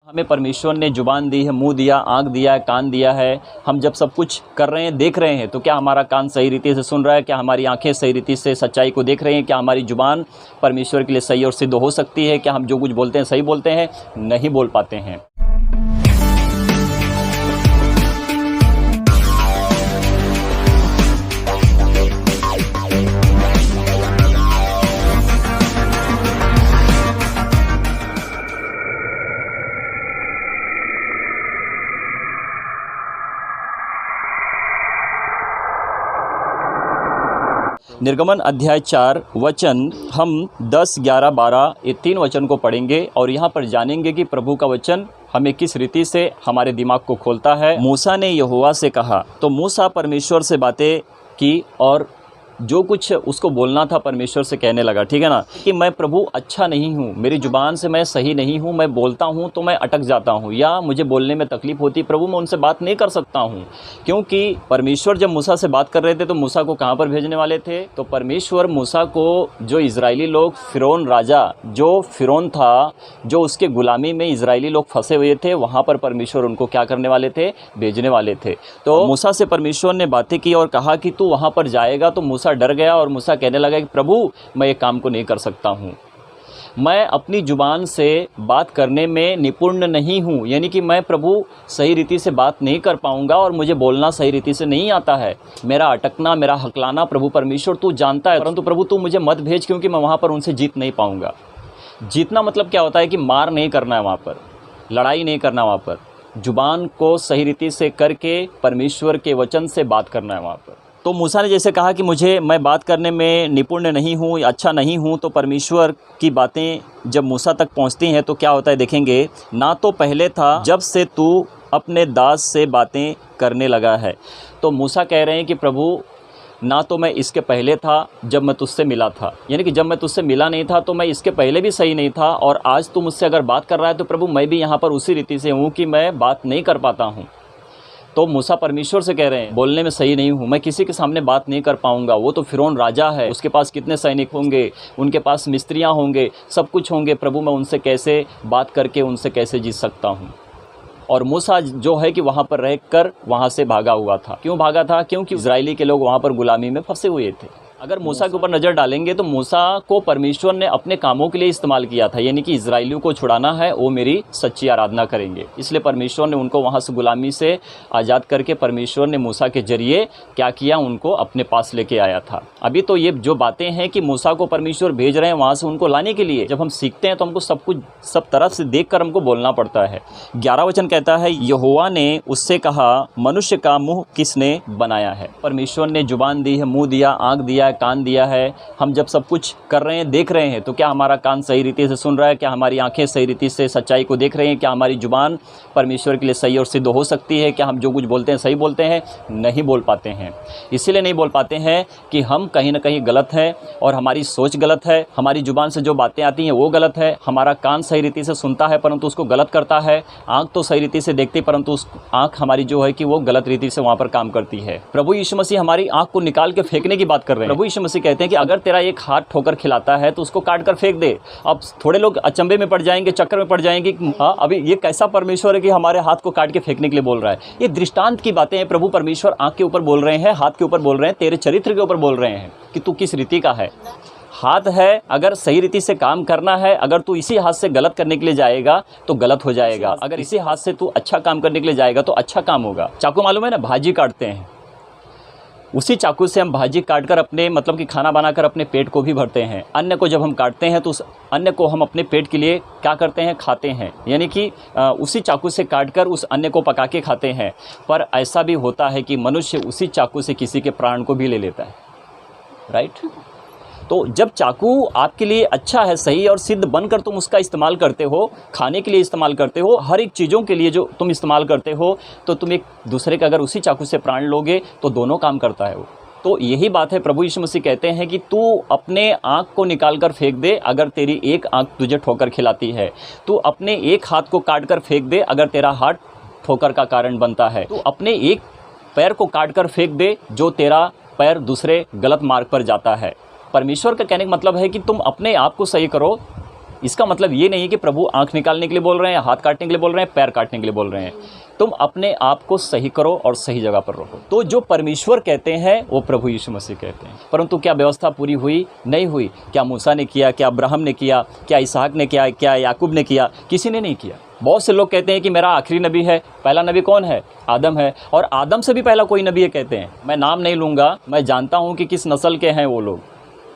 हमें परमेश्वर ने जुबान दी है, मुंह दिया, आँख दिया है, कान दिया है। हम जब सब कुछ कर रहे हैं, देख रहे हैं, तो क्या हमारा कान सही रीति से सुन रहा है? क्या हमारी आंखें सही रीति से सच्चाई को देख रही हैं? क्या हमारी जुबान परमेश्वर के लिए सही और सिद्ध हो सकती है? क्या हम जो कुछ बोलते हैं सही बोलते हैं? नहीं बोल पाते हैं। निर्गमन अध्याय 4 वचन हम 10, 11, 12 ये 3 वचन को पढ़ेंगे और यहाँ पर जानेंगे कि प्रभु का वचन हमें किस रीति से हमारे दिमाग को खोलता है। मूसा ने यहोवा से कहा, तो मूसा परमेश्वर से बातें की और जो कुछ उसको बोलना था परमेश्वर से कहने लगा, ठीक है ना, कि मैं प्रभु अच्छा नहीं हूँ, मेरी ज़ुबान से मैं सही नहीं हूँ, मैं बोलता हूँ तो मैं अटक जाता हूँ या मुझे बोलने में तकलीफ़ होती, प्रभु मैं उनसे बात नहीं कर सकता हूँ। क्योंकि परमेश्वर जब मूसा से बात कर रहे थे तो मूसा को कहाँ पर भेजने वाले थे? तो परमेश्वर मूसा को, जो इजरायली लोग, फ़िरौन राजा जो फ़िरौन था, जो उसके ग़ुलामी में इजरायली लोग फंसे हुए थे, वहाँ पर परमेश्वर उनको क्या करने वाले थे? भेजने वाले थे। तो मूसा से परमेश्वर ने बातें की और कहा कि तू वहाँ पर जाएगा। तो मूसा डर गया और मूसा कहने लगा कि प्रभु मैं ये काम को नहीं कर सकता हूँ, मैं अपनी ज़ुबान से बात करने में निपुण नहीं हूँ, यानी कि मैं प्रभु सही रीति से बात नहीं कर पाऊँगा और मुझे बोलना सही रीति से नहीं आता है। मेरा अटकना, मेरा हकलाना प्रभु परमेश्वर तू जानता है, परंतु प्रभु तू मुझे मत भेज, क्योंकि मैं वहाँ पर उनसे जीत नहीं पाऊँगा। जीतना मतलब क्या होता है कि मार नहीं करना है, वहाँ पर लड़ाई नहीं करना, वहाँ पर ज़ुबान को सही रीति से करके परमेश्वर के वचन से बात करना है वहाँ पर। तो मूसा ने जैसे कहा कि मैं बात करने में निपुण नहीं हूँ, अच्छा नहीं हूँ, तो परमेश्वर की बातें जब मूसा तक पहुँचती हैं तो क्या होता है देखेंगे। ना तो पहले था जब से तू अपने दास से बातें करने लगा है। तो मूसा कह रहे हैं कि प्रभु ना तो मैं इसके पहले था जब मैं तुझसे मिला था, यानी कि जब मैं तुझसे मिला नहीं था तो मैं इसके पहले भी सही नहीं था, और आज तू मुझसे अगर बात कर रहा है तो प्रभु मैं भी यहाँ पर उसी रीति से हूँ कि मैं बात नहीं कर पाता हूँ। तो मूसा परमेश्वर से कह रहे हैं बोलने में सही नहीं हूँ, मैं किसी के सामने बात नहीं कर पाऊँगा। वो तो फ़िरौन राजा है, उसके पास कितने सैनिक होंगे, उनके पास मिस्त्रियाँ होंगे, सब कुछ होंगे, प्रभु मैं उनसे कैसे बात करके उनसे कैसे जीत सकता हूँ। और मूसा जो है कि वहाँ पर रहकर वहाँ से भागा हुआ था। क्यों भागा था? क्योंकि इजरायली के लोग वहाँ पर गुलामी में फंसे हुए थे। अगर मूसा के ऊपर नज़र डालेंगे तो मूसा को परमेश्वर ने अपने कामों के लिए इस्तेमाल किया था, यानी कि इजरायलियों को छुड़ाना है, वो मेरी सच्ची आराधना करेंगे। इसलिए परमेश्वर ने उनको वहाँ से गुलामी से आज़ाद करके परमेश्वर ने मूसा के जरिए क्या किया? उनको अपने पास लेके आया था। अभी तो ये जो बातें हैं कि मूसा को परमेश्वर भेज रहे हैं वहाँ से उनको लाने के लिए, जब हम सीखते हैं तो हमको सब कुछ सब तरफ से देख कर हमको बोलना पड़ता है। 11 वचन कहता है, यहोवा ने उससे कहा, मनुष्य का मुँह किसने बनाया है? परमेश्वर ने जुबान दी है, मुँह दिया, आँख दिया, कान दिया है। हम जब सब कुछ कर रहे हैं, देख रहे हैं, तो क्या हमारा कान सही रीति से सुन रहा है? क्या हमारी आंखें सही रीति से सच्चाई को देख रही हैं? क्या हमारी जुबान परमेश्वर के लिए सही और सिद्ध हो सकती है? क्या हम जो कुछ बोलते हैं सही बोलते हैं? नहीं बोल पाते हैं। इसीलिए नहीं बोल पाते हैं कि हम कहीं ना कहीं गलत हैं और हमारी सोच गलत है, हमारी जुबान से जो बातें आती हैं वो गलत है, हमारा कान सही रीति से सुनता है परंतु उसको गलत करता है, आँख तो सही रीति से देखती परंतु उस आँख हमारी जो है कि वो गलत रीति से वहाँ पर काम करती है। प्रभु यीशु मसीह हमारी आँख को निकाल के फेंकने की बात कर रहे हैं। प्रभु यीशु मसीह कहते हैं कि अगर तेरा एक हाथ ठोकर खिलाता है तो उसको काट कर फेंक दे। अब थोड़े लोग अचंभे में पड़ जाएंगे, चक्कर में पड़ जाएंगे, हाँ अभी ये कैसा परमेश्वर है कि हमारे हाथ को काट के फेंकने के लिए बोल रहा है। ये दृष्टांत की बातें हैं। प्रभु परमेश्वर आँख के ऊपर बोल रहे हैं, हाथ के ऊपर बोल रहे हैं, तेरे चरित्र के ऊपर बोल रहे हैं कि तू किस रीति का है। हाथ है, अगर सही रीति से काम करना है, अगर तू इसी हाथ से गलत करने के लिए जाएगा तो गलत हो जाएगा, अगर इसी हाथ से तू अच्छा काम करने के लिए जाएगा तो अच्छा काम होगा। चाकू मालूम है ना, भाजी काटते हैं, उसी चाकू से हम भाजी काटकर अपने मतलब कि खाना बनाकर अपने पेट को भी भरते हैं। अन्न को जब हम काटते हैं तो उस अन्न को हम अपने पेट के लिए क्या करते हैं? खाते हैं, यानी कि उसी चाकू से काटकर उस अन्न को पका के खाते हैं। पर ऐसा भी होता है कि मनुष्य उसी चाकू से किसी के प्राण को भी ले लेता है, राइट। तो जब चाकू आपके लिए अच्छा है, सही और सिद्ध बनकर तुम उसका इस्तेमाल करते हो, खाने के लिए इस्तेमाल करते हो, हर एक चीज़ों के लिए जो तुम इस्तेमाल करते हो, तो तुम एक दूसरे का अगर उसी चाकू से प्राण लोगे तो दोनों काम करता है वो। तो यही बात है, प्रभु यीशु मसीह कहते हैं कि तू अपने आँख को निकाल कर फेंक दे अगर तेरी एक आँख तुझे ठोकर खिलाती है। तू अपने एक हाथ को काट कर फेंक दे अगर तेरा हाथ ठोकर का कारण बनता है। तू अपने एक पैर को काट कर फेंक दे जो तेरा पैर दूसरे गलत मार्ग पर जाता है। परमेश्वर का कहने का मतलब है कि तुम अपने आप को सही करो, इसका मतलब ये नहीं है कि प्रभु आंख निकालने के लिए बोल रहे हैं, हाथ काटने के लिए बोल रहे हैं, पैर काटने के लिए बोल रहे हैं। तुम अपने आप को सही करो और सही जगह पर रखो। तो जो परमेश्वर कहते हैं वो प्रभु यीशु मसीह कहते हैं। परंतु क्या व्यवस्था पूरी हुई? नहीं हुई। क्या मूसा ने किया? क्या अब्राहम ने किया? क्या इसहाक ने किया? क्या याकूब ने किया? किसी ने नहीं किया। बहुत से लोग कहते हैं कि मेरा आखिरी नबी है। पहला नबी कौन है? आदम है, और आदम से भी पहला कोई नबी है कहते हैं। मैं नाम नहीं लूँगा, मैं जानता हूँ कि किस नस्ल के हैं वो लोग।